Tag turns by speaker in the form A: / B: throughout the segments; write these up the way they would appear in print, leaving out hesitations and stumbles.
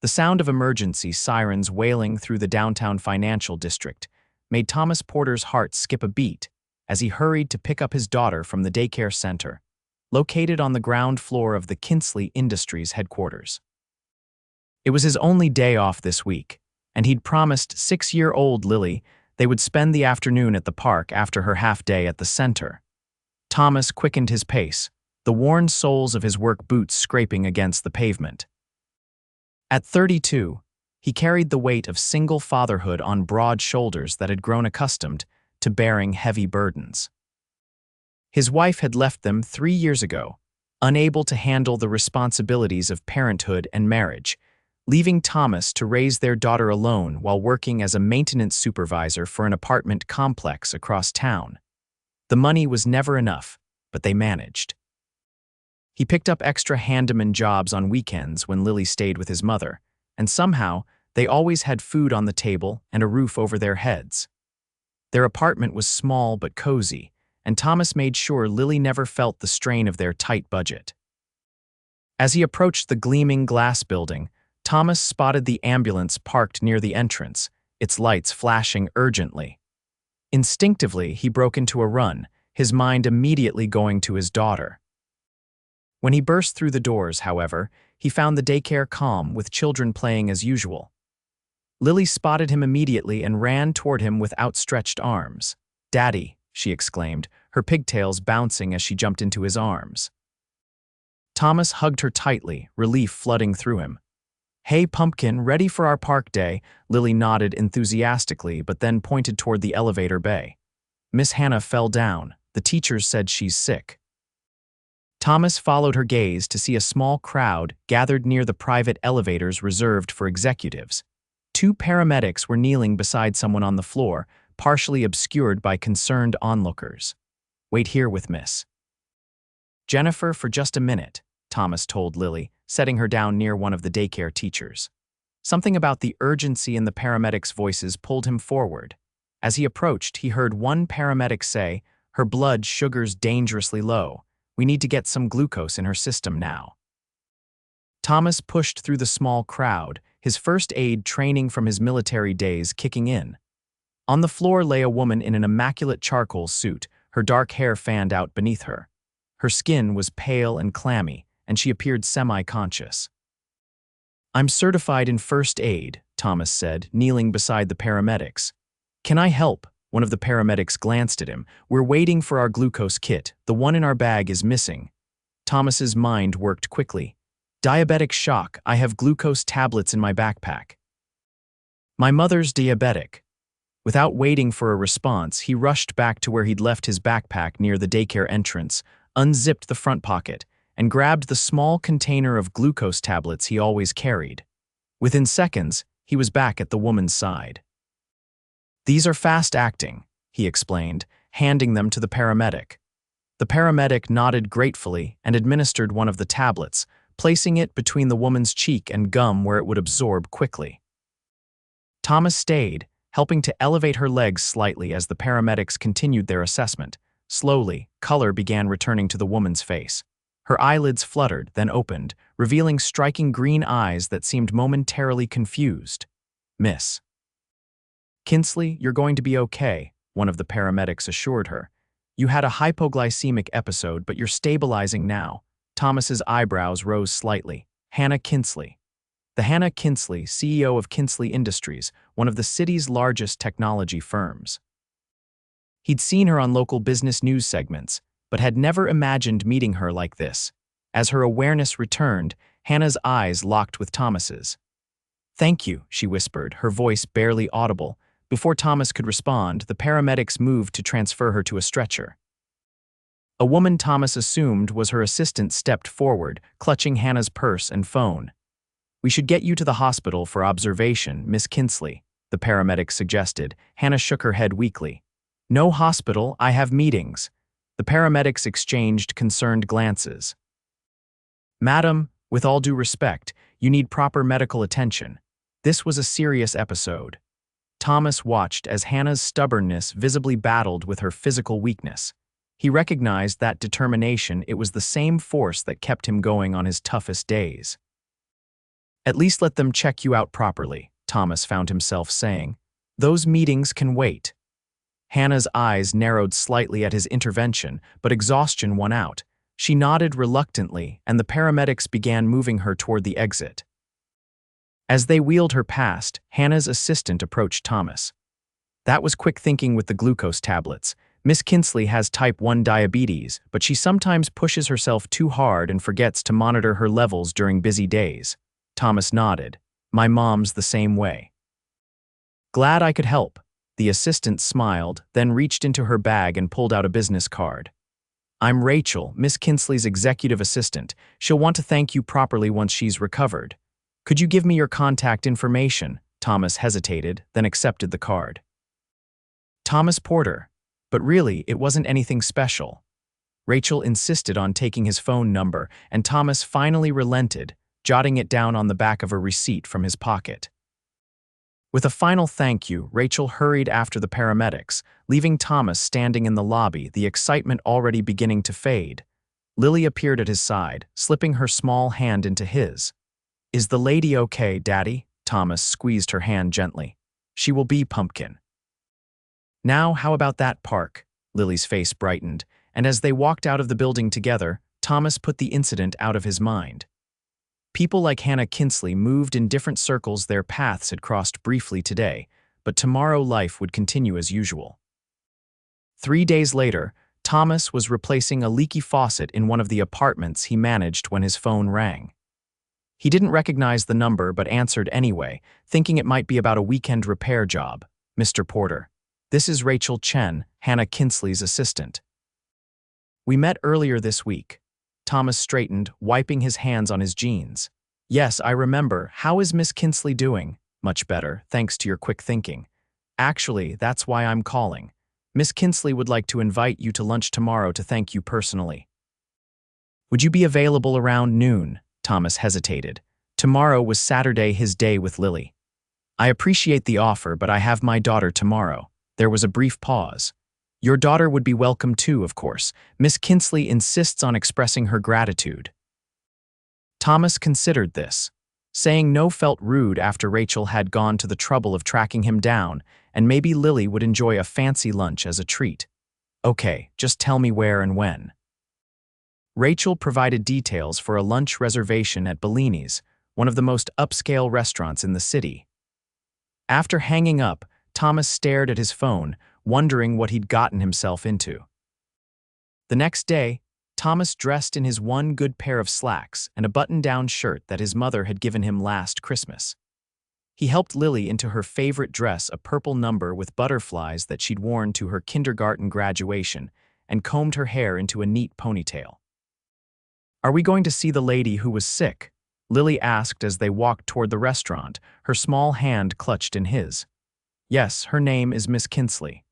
A: The sound of emergency sirens wailing through the downtown financial district made Thomas Porter's heart skip a beat as he hurried to pick up his daughter from the daycare center, located on the ground floor of the Kinsley Industries headquarters. It was his only day off this week, and he'd promised 6-year-old Lily they would spend the afternoon at the park after her half-day at the center. Thomas quickened his pace, the worn soles of his work boots scraping against the pavement. At 32, he carried the weight of single fatherhood on broad shoulders that had grown accustomed to bearing heavy burdens. His wife had left them 3 years ago, unable to handle the responsibilities of parenthood and marriage, leaving Thomas to raise their daughter alone while working as a maintenance supervisor for an apartment complex across town. The money was never enough, but they managed. He picked up extra handyman jobs on weekends when Lily stayed with his mother, and somehow they always had food on the table and a roof over their heads. Their apartment was small but cozy, and Thomas made sure Lily never felt the strain of their tight budget. As he approached the gleaming glass building, Thomas spotted the ambulance parked near the entrance, its lights flashing urgently. Instinctively, he broke into a run, his mind immediately going to his daughter. When he burst through the doors, however, he found the daycare calm with children playing as usual. Lily spotted him immediately and ran toward him with outstretched arms. "Daddy," she exclaimed, her pigtails bouncing as she jumped into his arms. Thomas hugged her tightly, relief flooding through him. "Hey, pumpkin, ready for our park day?" Lily nodded enthusiastically, but then pointed toward the elevator bay. "Miss Hannah fell down. The teachers said she's sick." Thomas followed her gaze to see a small crowd gathered near the private elevators reserved for executives. 2 paramedics were kneeling beside someone on the floor, partially obscured by concerned onlookers. "Wait here with Miss Jennifer for just a minute," Thomas told Lily, setting her down near one of the daycare teachers. Something about the urgency in the paramedics' voices pulled him forward. As he approached, he heard one paramedic say, "Her blood sugar's dangerously low. We need to get some glucose in her system now." Thomas pushed through the small crowd, his first aid training from his military days kicking in. On the floor lay a woman in an immaculate charcoal suit, her dark hair fanned out beneath her. Her skin was pale and clammy, and she appeared semi-conscious. "I'm certified in first aid," Thomas said, kneeling beside the paramedics. "Can I help?" One of the paramedics glanced at him. "We're waiting for our glucose kit. The one in our bag is missing." Thomas's mind worked quickly. "Diabetic shock. I have glucose tablets in my backpack." "My mother's diabetic." Without waiting for a response, he rushed back to where he'd left his backpack near the daycare entrance, unzipped the front pocket, and grabbed the small container of glucose tablets he always carried. Within seconds, he was back at the woman's side. "These are fast-acting," he explained, handing them to the paramedic. The paramedic nodded gratefully and administered one of the tablets, placing it between the woman's cheek and gum where it would absorb quickly. Thomas stayed, helping to elevate her legs slightly as the paramedics continued their assessment. Slowly, color began returning to the woman's face. Her eyelids fluttered, then opened, revealing striking green eyes that seemed momentarily confused. "Miss Kinsley, you're going to be okay," one of the paramedics assured her. "You had a hypoglycemic episode, but you're stabilizing now." Thomas's eyebrows rose slightly. "Hannah Kinsley." The Hannah Kinsley, CEO of Kinsley Industries, one of the city's largest technology firms. He'd seen her on local business news segments, but had never imagined meeting her like this. As her awareness returned, Hannah's eyes locked with Thomas's. "Thank you," she whispered, her voice barely audible. Before Thomas could respond, the paramedics moved to transfer her to a stretcher. A woman Thomas assumed was her assistant stepped forward, clutching Hannah's purse and phone. "We should get you to the hospital for observation, Miss Kinsley," the paramedic suggested. Hannah shook her head weakly. "No hospital, I have meetings." The paramedics exchanged concerned glances. "Madam, with all due respect, you need proper medical attention. This was a serious episode." Thomas watched as Hannah's stubbornness visibly battled with her physical weakness. He recognized that determination. It was the same force that kept him going on his toughest days. At least let them check you out properly, Thomas found himself saying. Those meetings can wait. Hannah's eyes narrowed slightly at his intervention, but exhaustion won out. She nodded reluctantly, and the paramedics began moving her toward the exit. As they wheeled her past, Hannah's assistant approached Thomas. That was quick thinking with the glucose tablets. Miss Kinsley has type 1 diabetes, but she sometimes pushes herself too hard and forgets to monitor her levels during busy days. Thomas nodded. My mom's the same way. Glad I could help. The assistant smiled, then reached into her bag and pulled out a business card. I'm Rachel, Miss Kinsley's executive assistant. She'll want to thank you properly once she's recovered. Could you give me your contact information? Thomas hesitated, then accepted the card. Thomas Porter. But really, it wasn't anything special. Rachel insisted on taking his phone number, and Thomas finally relented, jotting it down on the back of a receipt from his pocket. With a final thank you, Rachel hurried after the paramedics, leaving Thomas standing in the lobby, the excitement already beginning to fade. Lily appeared at his side, slipping her small hand into his. Is the lady okay, Daddy? Thomas squeezed her hand gently. She will be, Pumpkin. Now, how about that park? Lily's face brightened, and as they walked out of the building together, Thomas put the incident out of his mind. People like Hannah Kinsley moved in different circles. Their paths had crossed briefly today, but tomorrow life would continue as usual. 3 days later, Thomas was replacing a leaky faucet in one of the apartments he managed when his phone rang. He didn't recognize the number but answered anyway, thinking it might be about a weekend repair job. Mr. Porter. This is Rachel Chen, Hannah Kinsley's assistant. We met earlier this week. Thomas straightened, wiping his hands on his jeans. Yes, I remember. How is Miss Kinsley doing? Much better, thanks to your quick thinking. Actually, that's why I'm calling. Miss Kinsley would like to invite you to lunch tomorrow to thank you personally. Would you be available around noon? Thomas hesitated. Tomorrow was Saturday, his day with Lily. I appreciate the offer, but I have my daughter tomorrow. There was a brief pause. Your daughter would be welcome too, of course. Miss Kinsley insists on expressing her gratitude. Thomas considered this. Saying no felt rude after Rachel had gone to the trouble of tracking him down, and maybe Lily would enjoy a fancy lunch as a treat. Okay, just tell me where and when. Rachel provided details for a lunch reservation at Bellini's, one of the most upscale restaurants in the city. After hanging up, Thomas stared at his phone, wondering what he'd gotten himself into. The next day, Thomas dressed in his one good pair of slacks and a button-down shirt that his mother had given him last Christmas. He helped Lily into her favorite dress, a purple number with butterflies that she'd worn to her kindergarten graduation, and combed her hair into a neat ponytail. Are we going to see the lady who was sick? Lily asked as they walked toward the restaurant, her small hand clutched in his. Yes, her name is Miss Kinsley.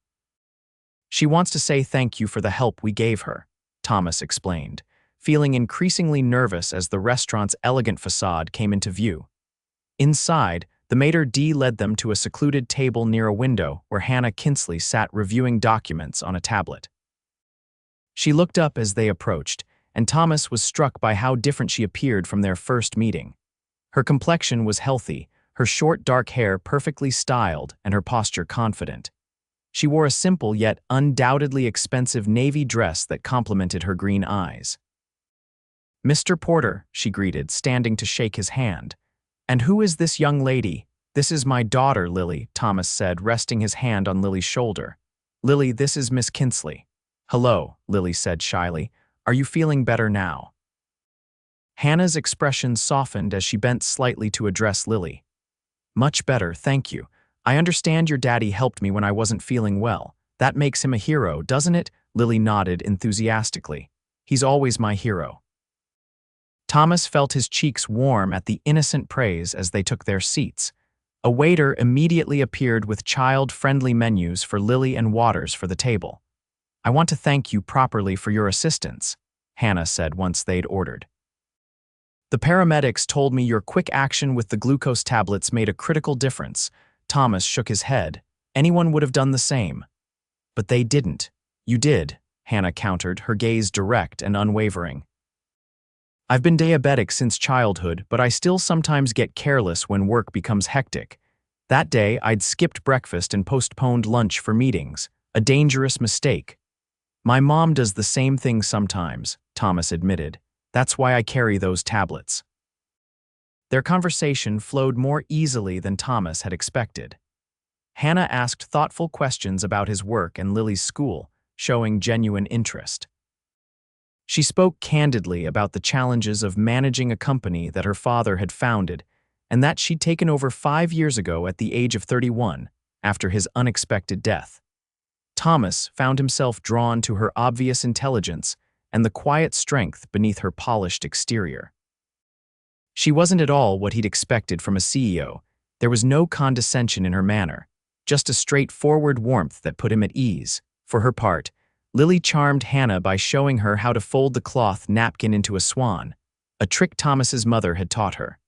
A: She wants to say thank you for the help we gave her, Thomas explained, feeling increasingly nervous as the restaurant's elegant facade came into view. Inside, the maitre d' led them to a secluded table near a window where Hannah Kinsley sat reviewing documents on a tablet. She looked up as they approached, and Thomas was struck by how different she appeared from their first meeting. Her complexion was healthy, her short dark hair perfectly styled, and her posture confident. She wore a simple yet undoubtedly expensive navy dress that complemented her green eyes. Mr. Porter, she greeted, standing to shake his hand. And who is this young lady? This is my daughter, Lily, Thomas said, resting his hand on Lily's shoulder. Lily, this is Miss Kinsley. Hello, Lily said shyly. Are you feeling better now? Hannah's expression softened as she bent slightly to address Lily. Much better, thank you. I understand your daddy helped me when I wasn't feeling well. That makes him a hero, doesn't it? Lily nodded enthusiastically. He's always my hero. Thomas felt his cheeks warm at the innocent praise as they took their seats. A waiter immediately appeared with child-friendly menus for Lily and waters for the table. I want to thank you properly for your assistance, Hannah said once they'd ordered. The paramedics told me your quick action with the glucose tablets made a critical difference. Thomas shook his head. Anyone would have done the same. But they didn't. You did, Hannah countered, her gaze direct and unwavering. I've been diabetic since childhood, but I still sometimes get careless when work becomes hectic. That day, I'd skipped breakfast and postponed lunch for meetings, a dangerous mistake. My mom does the same thing sometimes, Thomas admitted. That's why I carry those tablets. Their conversation flowed more easily than Thomas had expected. Hannah asked thoughtful questions about his work and Lily's school, showing genuine interest. She spoke candidly about the challenges of managing a company that her father had founded and that she'd taken over 5 years ago at the age of 31, after his unexpected death. Thomas found himself drawn to her obvious intelligence and the quiet strength beneath her polished exterior. She wasn't at all what he'd expected from a CEO. There was no condescension in her manner, just a straightforward warmth that put him at ease. For her part, Lily charmed Hannah by showing her how to fold the cloth napkin into a swan, a trick Thomas's mother had taught her.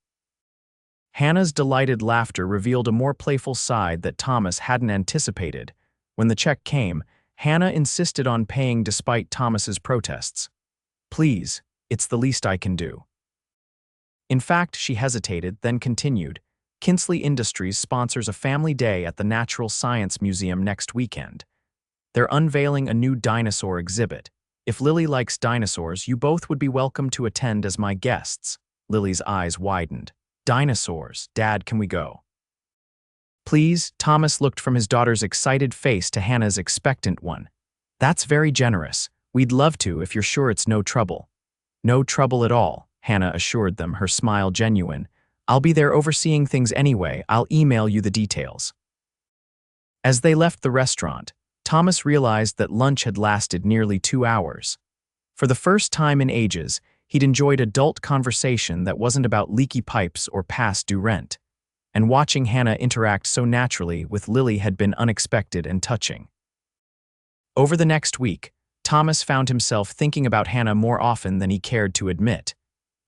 A: Hannah's delighted laughter revealed a more playful side that Thomas hadn't anticipated. When the check came, Hannah insisted on paying despite Thomas's protests. "Please, it's the least I can do." In fact, she hesitated, then continued, "Kinsley Industries sponsors a family day at the Natural Science Museum next weekend. They're unveiling a new dinosaur exhibit. If Lily likes dinosaurs, you both would be welcome to attend as my guests." Lily's eyes widened. "Dinosaurs, Dad, can we go?" "Please," Thomas looked from his daughter's excited face to Hannah's expectant one. "That's very generous. We'd love to if you're sure it's no trouble." "No trouble at all," Hannah assured them, her smile genuine. "I'll be there overseeing things anyway. I'll email you the details." As they left the restaurant, Thomas realized that lunch had lasted nearly 2 hours. For the first time in ages, he'd enjoyed adult conversation that wasn't about leaky pipes or past due rent. And watching Hannah interact so naturally with Lily had been unexpected and touching. Over the next week, Thomas found himself thinking about Hannah more often than he cared to admit.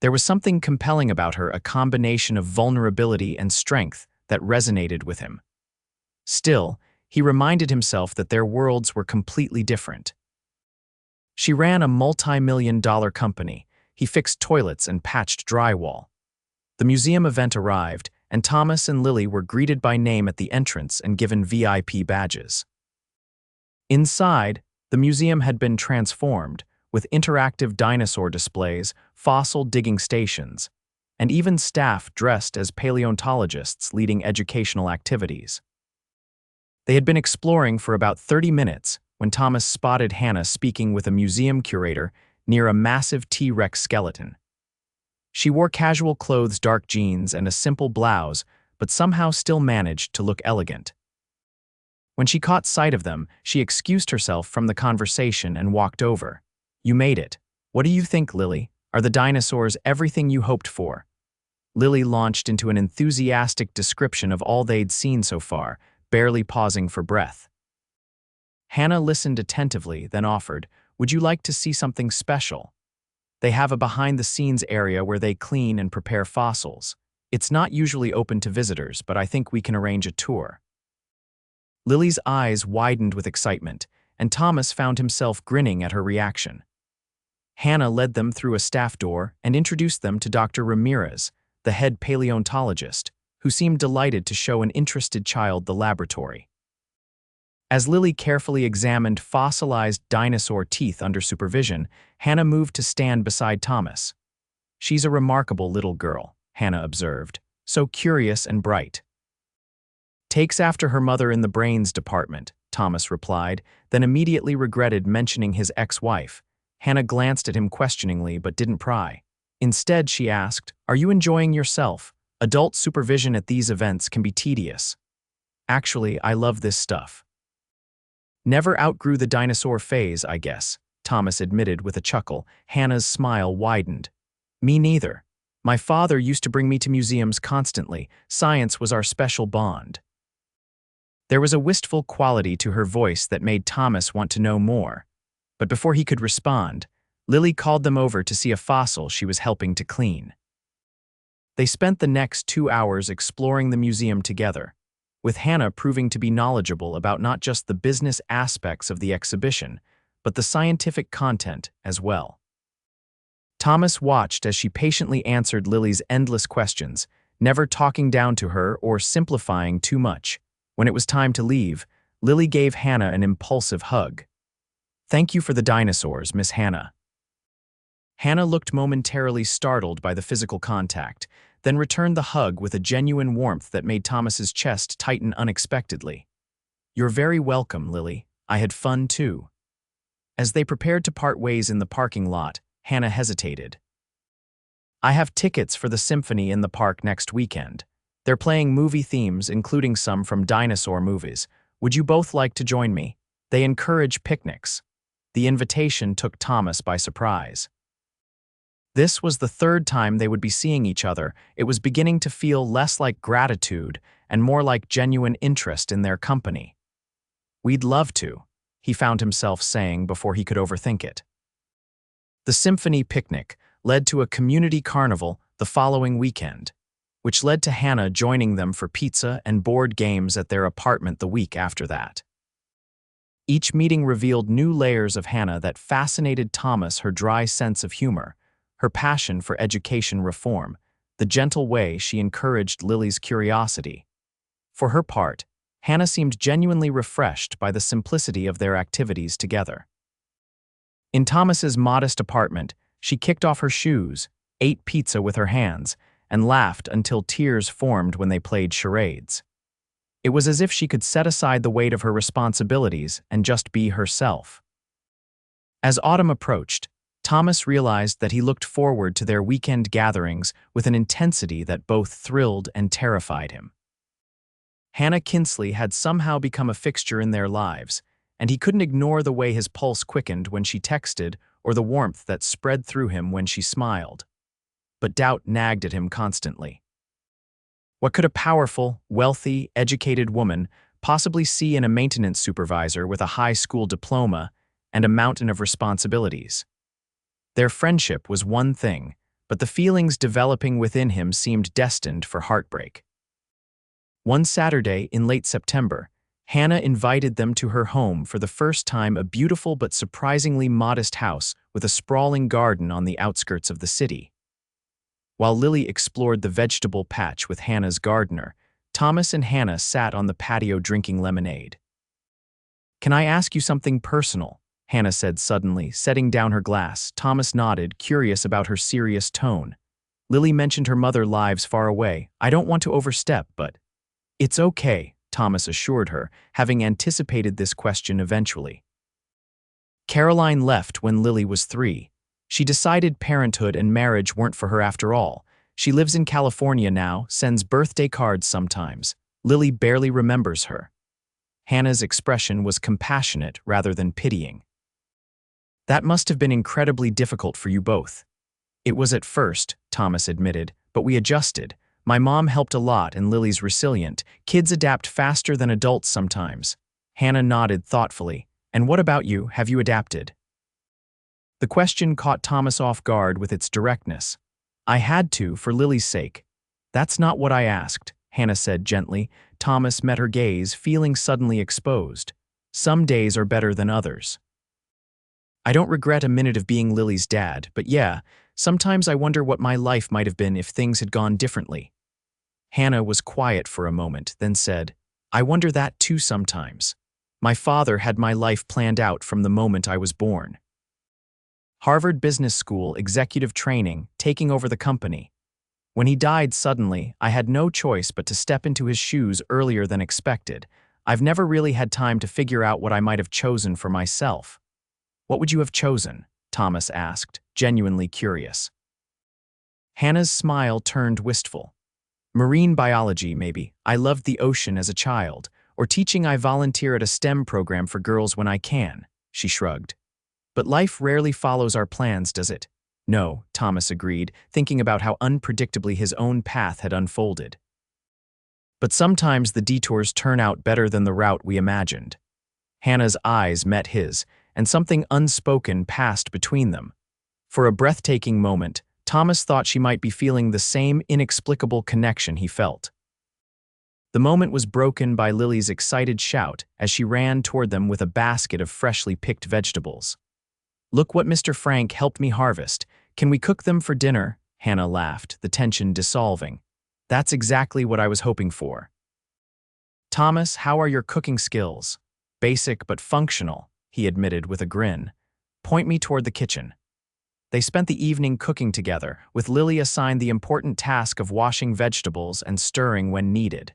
A: There was something compelling about her, a combination of vulnerability and strength that resonated with him. Still, he reminded himself that their worlds were completely different. She ran a multi-million-dollar company. He fixed toilets and patched drywall. The museum event arrived, and Thomas and Lily were greeted by name at the entrance and given VIP badges. Inside, the museum had been transformed, with interactive dinosaur displays, fossil digging stations, and even staff dressed as paleontologists leading educational activities. They had been exploring for about 30 minutes when Thomas spotted Hannah speaking with a museum curator near a massive T-Rex skeleton. She wore casual clothes, dark jeans, and a simple blouse, but somehow still managed to look elegant. When she caught sight of them, she excused herself from the conversation and walked over. "You made it. What do you think, Lily? Are the dinosaurs everything you hoped for?" Lily launched into an enthusiastic description of all they'd seen so far, barely pausing for breath. Hannah listened attentively, then offered, "Would you like to see something special? They have a behind-the-scenes area where they clean and prepare fossils. It's not usually open to visitors, but I think we can arrange a tour." Lily's eyes widened with excitement, and Thomas found himself grinning at her reaction. Hannah led them through a staff door and introduced them to Dr. Ramirez, the head paleontologist, who seemed delighted to show an interested child the laboratory. As Lily carefully examined fossilized dinosaur teeth under supervision, Hannah moved to stand beside Thomas. "She's a remarkable little girl," Hannah observed, "so curious and bright." "Takes after her mother in the brains department," Thomas replied, then immediately regretted mentioning his ex-wife. Hannah glanced at him questioningly but didn't pry. Instead, she asked, "Are you enjoying yourself? Adult supervision at these events can be tedious." "Actually, I love this stuff." "Never outgrew the dinosaur phase, I guess," Thomas admitted with a chuckle. Hannah's smile widened. "Me neither. My father used to bring me to museums constantly. Science was our special bond." There was a wistful quality to her voice that made Thomas want to know more. But before he could respond, Lily called them over to see a fossil she was helping to clean. They spent the next 2 hours exploring the museum together, with Hannah proving to be knowledgeable about not just the business aspects of the exhibition, but the scientific content as well. Thomas watched as she patiently answered Lily's endless questions, never talking down to her or simplifying too much. When it was time to leave, Lily gave Hannah an impulsive hug. "Thank you for the dinosaurs, Miss Hannah." Hannah looked momentarily startled by the physical contact, then returned the hug with a genuine warmth that made Thomas's chest tighten unexpectedly. "You're very welcome, Lily. I had fun too." As they prepared to part ways in the parking lot, Hannah hesitated. "I have tickets for the symphony in the park next weekend. They're playing movie themes, including some from dinosaur movies. Would you both like to join me? They encourage picnics." The invitation took Thomas by surprise. This was the third time they would be seeing each other. It was beginning to feel less like gratitude and more like genuine interest in their company. "We'd love to," he found himself saying before he could overthink it. The symphony picnic led to a community carnival the following weekend, which led to Hannah joining them for pizza and board games at their apartment the week after that. Each meeting revealed new layers of Hannah that fascinated Thomas: her dry sense of humor, her passion for education reform, the gentle way she encouraged Lily's curiosity. For her part, Hannah seemed genuinely refreshed by the simplicity of their activities together. In Thomas's modest apartment, she kicked off her shoes, ate pizza with her hands, and laughed until tears formed when they played charades. It was as if she could set aside the weight of her responsibilities and just be herself. As autumn approached, Thomas realized that he looked forward to their weekend gatherings with an intensity that both thrilled and terrified him. Hannah Kinsley had somehow become a fixture in their lives, and he couldn't ignore the way his pulse quickened when she texted or the warmth that spread through him when she smiled. But doubt nagged at him constantly. What could a powerful, wealthy, educated woman possibly see in a maintenance supervisor with a high school diploma and a mountain of responsibilities? Their friendship was one thing, but the feelings developing within him seemed destined for heartbreak. One Saturday in late September, Hannah invited them to her home for the first time, a beautiful but surprisingly modest house with a sprawling garden on the outskirts of the city. While Lily explored the vegetable patch with Hannah's gardener, Thomas and Hannah sat on the patio drinking lemonade. "Can I ask you something personal?" Hannah said suddenly, setting down her glass. Thomas nodded, curious about her serious tone. "Lily mentioned her mother lives far away. I don't want to overstep, but—" "It's okay," Thomas assured her, having anticipated this question eventually. Caroline left when Lily was 3. She decided parenthood and marriage weren't for her after all. She lives in California now, sends birthday cards sometimes. Lily barely remembers her. Hannah's expression was compassionate rather than pitying. "That must have been incredibly difficult for you both." "It was at first," Thomas admitted, "but we adjusted. My mom helped a lot and Lily's resilient. Kids adapt faster than adults sometimes." Hannah nodded thoughtfully. "And what about you? Have you adapted?" The question caught Thomas off guard with its directness. "I had to, for Lily's sake." "That's not what I asked," Hannah said gently. Thomas met her gaze, feeling suddenly exposed. "Some days are better than others. I don't regret a minute of being Lily's dad, but yeah, sometimes I wonder what my life might have been if things had gone differently." Hannah was quiet for a moment, then said, "I wonder that too sometimes. My father had my life planned out from the moment I was born. Harvard Business School, executive training, taking over the company. When he died suddenly, I had no choice but to step into his shoes earlier than expected. I've never really had time to figure out what I might have chosen for myself." "What would you have chosen?" Thomas asked, genuinely curious. Hannah's smile turned wistful. "Marine biology, maybe. I loved the ocean as a child. Or teaching. I volunteer at a STEM program for girls when I can," she shrugged. "But life rarely follows our plans, does it?" "No," Thomas agreed, thinking about how unpredictably his own path had unfolded. "But sometimes the detours turn out better than the route we imagined." Hannah's eyes met his, and something unspoken passed between them. For a breathtaking moment, Thomas thought she might be feeling the same inexplicable connection he felt. The moment was broken by Lily's excited shout as she ran toward them with a basket of freshly picked vegetables. "Look what Mr. Frank helped me harvest. Can we cook them for dinner? Hannah laughed, the tension dissolving. That's exactly what I was hoping for. Thomas, how are your cooking skills? Basic but functional, he admitted with a grin. Point me toward the kitchen. They spent the evening cooking together, with Lily assigned the important task of washing vegetables and stirring when needed.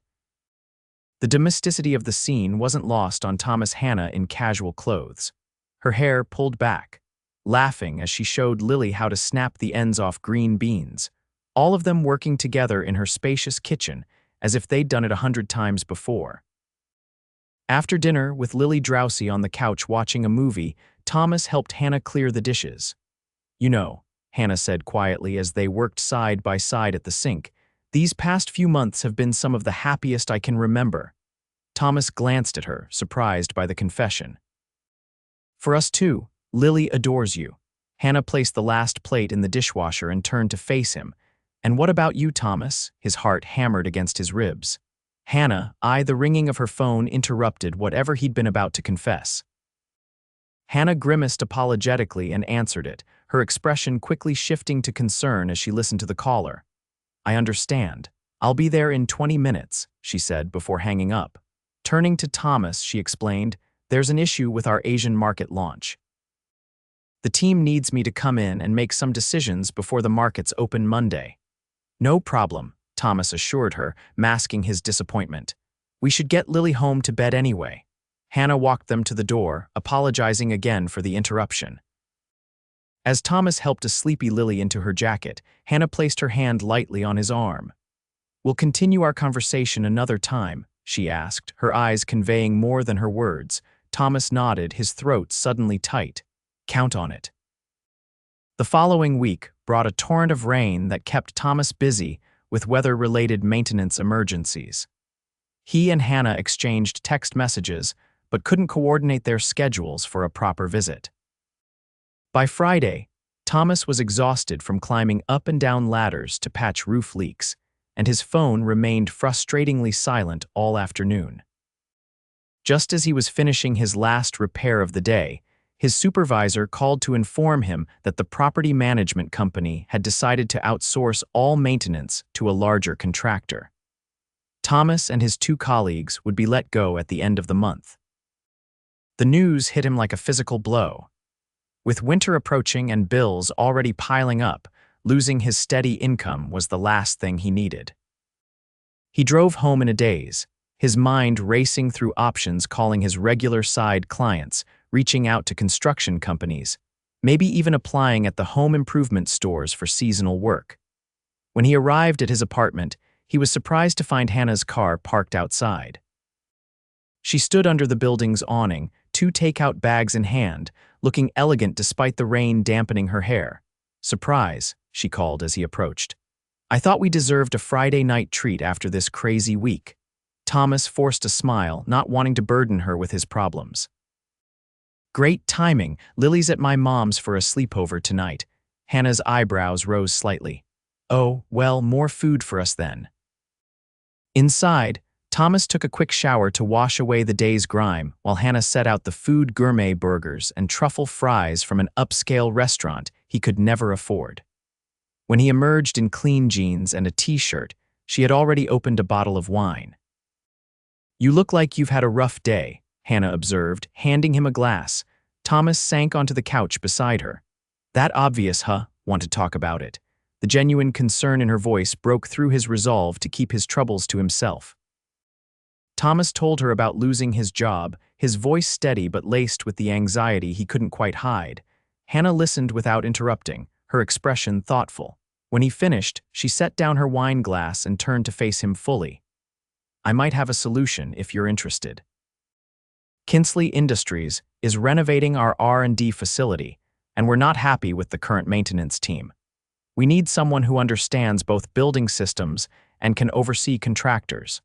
A: The domesticity of the scene wasn't lost on Thomas Hannah in casual clothes. Her hair pulled back, laughing as she showed Lily how to snap the ends off green beans, all of them working together in her spacious kitchen as if they'd done it 100 times before. After dinner, with Lily drowsy on the couch watching a movie, Thomas helped Hannah clear the dishes. You know, Hannah said quietly as they worked side by side at the sink, these past few months have been some of the happiest I can remember. Thomas glanced at her, surprised by the confession. For us too, Lily adores you. Hannah placed the last plate in the dishwasher and turned to face him. And what about you, Thomas? His heart hammered against his ribs. Hannah, the ringing of her phone interrupted whatever he'd been about to confess. Hannah grimaced apologetically and answered it, her expression quickly shifting to concern as she listened to the caller. I understand. I'll be there in 20 minutes, she said before hanging up. Turning to Thomas, she explained, there's an issue with our Asian market launch. The team needs me to come in and make some decisions before the markets open Monday. No problem, Thomas assured her, masking his disappointment. We should get Lily home to bed anyway. Hannah walked them to the door, apologizing again for the interruption. As Thomas helped a sleepy Lily into her jacket, Hannah placed her hand lightly on his arm. We'll continue our conversation another time, she asked, her eyes conveying more than her words. Thomas nodded, his throat suddenly tight. Count on it. The following week brought a torrent of rain that kept Thomas busy with weather-related maintenance emergencies. He and Hannah exchanged text messages, but couldn't coordinate their schedules for a proper visit. By Friday, Thomas was exhausted from climbing up and down ladders to patch roof leaks, and his phone remained frustratingly silent all afternoon. Just as he was finishing his last repair of the day, his supervisor called to inform him that the property management company had decided to outsource all maintenance to a larger contractor. Thomas and his 2 colleagues would be let go at the end of the month. The news hit him like a physical blow. With winter approaching and bills already piling up, losing his steady income was the last thing he needed. He drove home in a daze, his mind racing through options, calling his regular side clients, reaching out to construction companies, maybe even applying at the home improvement stores for seasonal work. When he arrived at his apartment, he was surprised to find Hannah's car parked outside. She stood under the building's awning, 2 takeout bags in hand, looking elegant despite the rain dampening her hair. Surprise, she called as he approached. I thought we deserved a Friday night treat after this crazy week. Thomas forced a smile, not wanting to burden her with his problems. Great timing. Lily's at my mom's for a sleepover tonight. Hannah's eyebrows rose slightly. Oh, well, more food for us then. Inside, Thomas took a quick shower to wash away the day's grime while Hannah set out the food gourmet burgers and truffle fries from an upscale restaurant he could never afford. When he emerged in clean jeans and a t-shirt, she had already opened a bottle of wine. You look like you've had a rough day, Hannah observed, handing him a glass. Thomas sank onto the couch beside her. That obvious, huh? Want to talk about it. The genuine concern in her voice broke through his resolve to keep his troubles to himself. Thomas told her about losing his job, his voice steady but laced with the anxiety he couldn't quite hide. Hannah listened without interrupting, her expression thoughtful. When he finished, she set down her wine glass and turned to face him fully. I might have a solution if you're interested. Kinsley Industries is renovating our R&D facility, and we're not happy with the current maintenance team. We need someone who understands both building systems and can oversee contractors.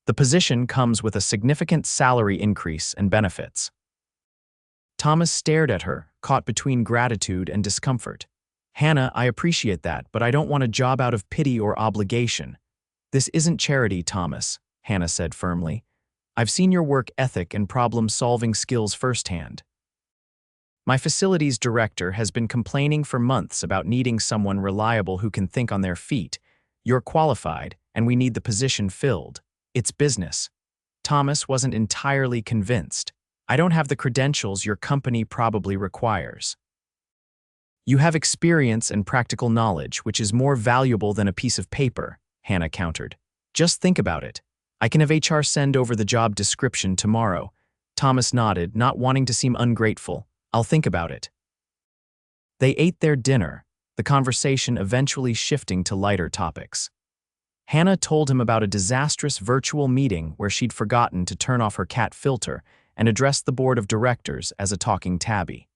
A: The position comes with a significant salary increase and benefits. Thomas stared at her, caught between gratitude and discomfort. Hannah, I appreciate that, but I don't want a job out of pity or obligation. This isn't charity, Thomas, Hannah said firmly. I've seen your work ethic and problem-solving skills firsthand. My facilities director has been complaining for months about needing someone reliable who can think on their feet. You're qualified, and we need the position filled. It's business. Thomas wasn't entirely convinced. I don't have the credentials your company probably requires. You have experience and practical knowledge, which is more valuable than a piece of paper, Hannah countered. Just think about it. I can have HR send over the job description tomorrow. Thomas nodded, not wanting to seem ungrateful. I'll think about it. They ate their dinner, the conversation eventually shifting to lighter topics. Hannah told him about a disastrous virtual meeting where she'd forgotten to turn off her cat filter and addressed the board of directors as a talking tabby.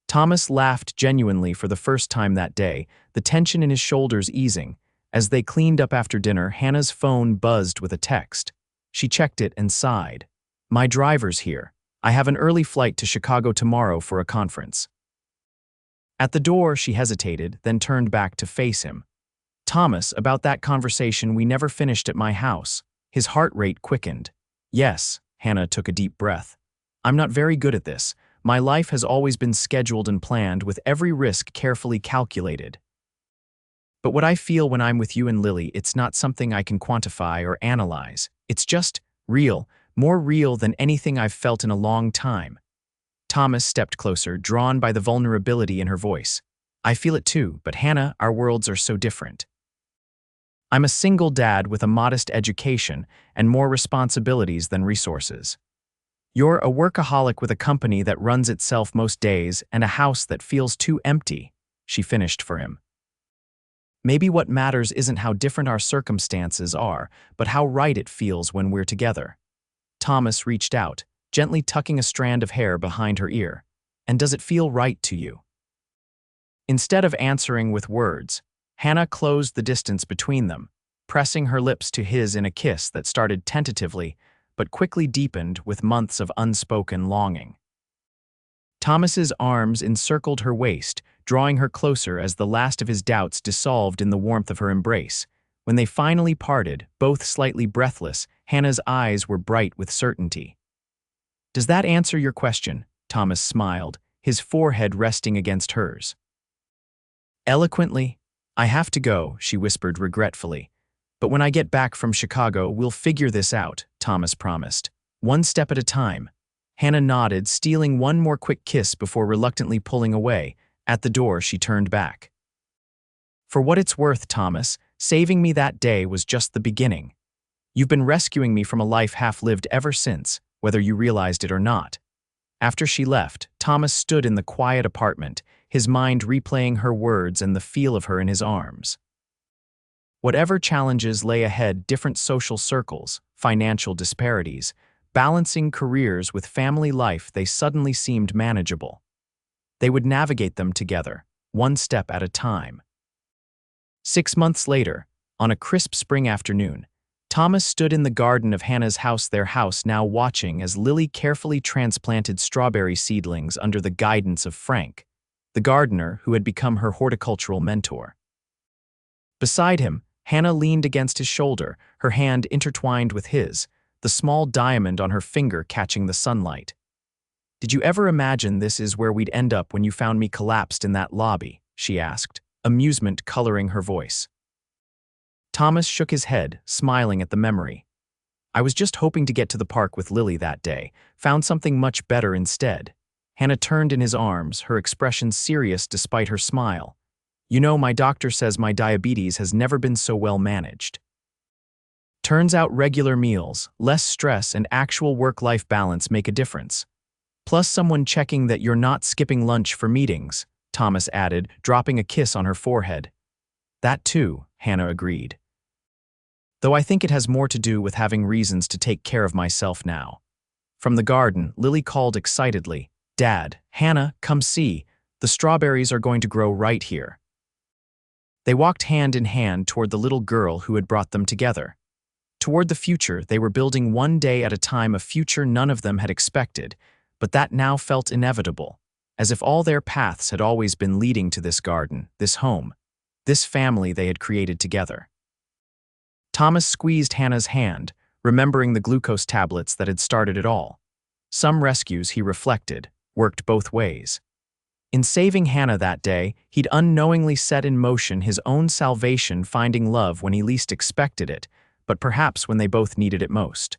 A: Thomas laughed genuinely for the first time that day, the tension in his shoulders easing. As they cleaned up after dinner, Hannah's phone buzzed with a text. She checked it and sighed. My driver's here. I have an early flight to Chicago tomorrow for a conference. At the door, she hesitated, then turned back to face him. Thomas, about that conversation we never finished at my house. His heart rate quickened. Yes, Hannah took a deep breath. I'm not very good at this. My life has always been scheduled and planned, with every risk carefully calculated. But what I feel when I'm with you and Lily, it's not something I can quantify or analyze. It's just real, more real than anything I've felt in a long time. Thomas stepped closer, drawn by the vulnerability in her voice. I feel it too, but Hannah, our worlds are so different. I'm a single dad with a modest education and more responsibilities than resources. You're a workaholic with a company that runs itself most days and a house that feels too empty, she finished for him. Maybe what matters isn't how different our circumstances are, but how right it feels when we're together. Thomas reached out, gently tucking a strand of hair behind her ear. And does it feel right to you? Instead of answering with words, Hannah closed the distance between them, pressing her lips to his in a kiss that started tentatively, but quickly deepened with months of unspoken longing. Thomas's arms encircled her waist, drawing her closer as the last of his doubts dissolved in the warmth of her embrace. When they finally parted, both slightly breathless, Hannah's eyes were bright with certainty. Does that answer your question? Thomas smiled, his forehead resting against hers. Eloquently. I have to go, she whispered regretfully. But when I get back from Chicago, we'll figure this out, Thomas promised. One step at a time. Hannah nodded, stealing one more quick kiss before reluctantly pulling away. At the door, she turned back. For what it's worth, Thomas, saving me that day was just the beginning. You've been rescuing me from a life half-lived ever since, whether you realized it or not. After she left, Thomas stood in the quiet apartment, his mind replaying her words and the feel of her in his arms. Whatever challenges lay ahead, different social circles, financial disparities, balancing careers with family life, they suddenly seemed manageable. They would navigate them together, one step at a time. 6 months later, on a crisp spring afternoon, Thomas stood in the garden of Hannah's house, their house now, watching as Lily carefully transplanted strawberry seedlings under the guidance of Frank, the gardener who had become her horticultural mentor. Beside him, Hannah leaned against his shoulder, her hand intertwined with his, the small diamond on her finger catching the sunlight. Did you ever imagine this is where we'd end up when you found me collapsed in that lobby? She asked, amusement coloring her voice. Thomas shook his head, smiling at the memory. I was just hoping to get to the park with Lily that day, found something much better instead. Hannah turned in his arms, her expression serious despite her smile. You know, my doctor says my diabetes has never been so well managed. Turns out regular meals, less stress, and actual work-life balance make a difference. Plus someone checking that you're not skipping lunch for meetings, Thomas added, dropping a kiss on her forehead. That too, Hannah agreed. Though I think it has more to do with having reasons to take care of myself now. From the garden, Lily called excitedly, Dad, Hannah, come see. The strawberries are going to grow right here. They walked hand in hand toward the little girl who had brought them together. Toward the future, they were building one day at a time, a future none of them had expected, but that now felt inevitable, as if all their paths had always been leading to this garden, this home, this family they had created together. Thomas squeezed Hannah's hand, remembering the glucose tablets that had started it all. Some rescues, he reflected, worked both ways. In saving Hannah that day, he'd unknowingly set in motion his own salvation, finding love when he least expected it, but perhaps when they both needed it most.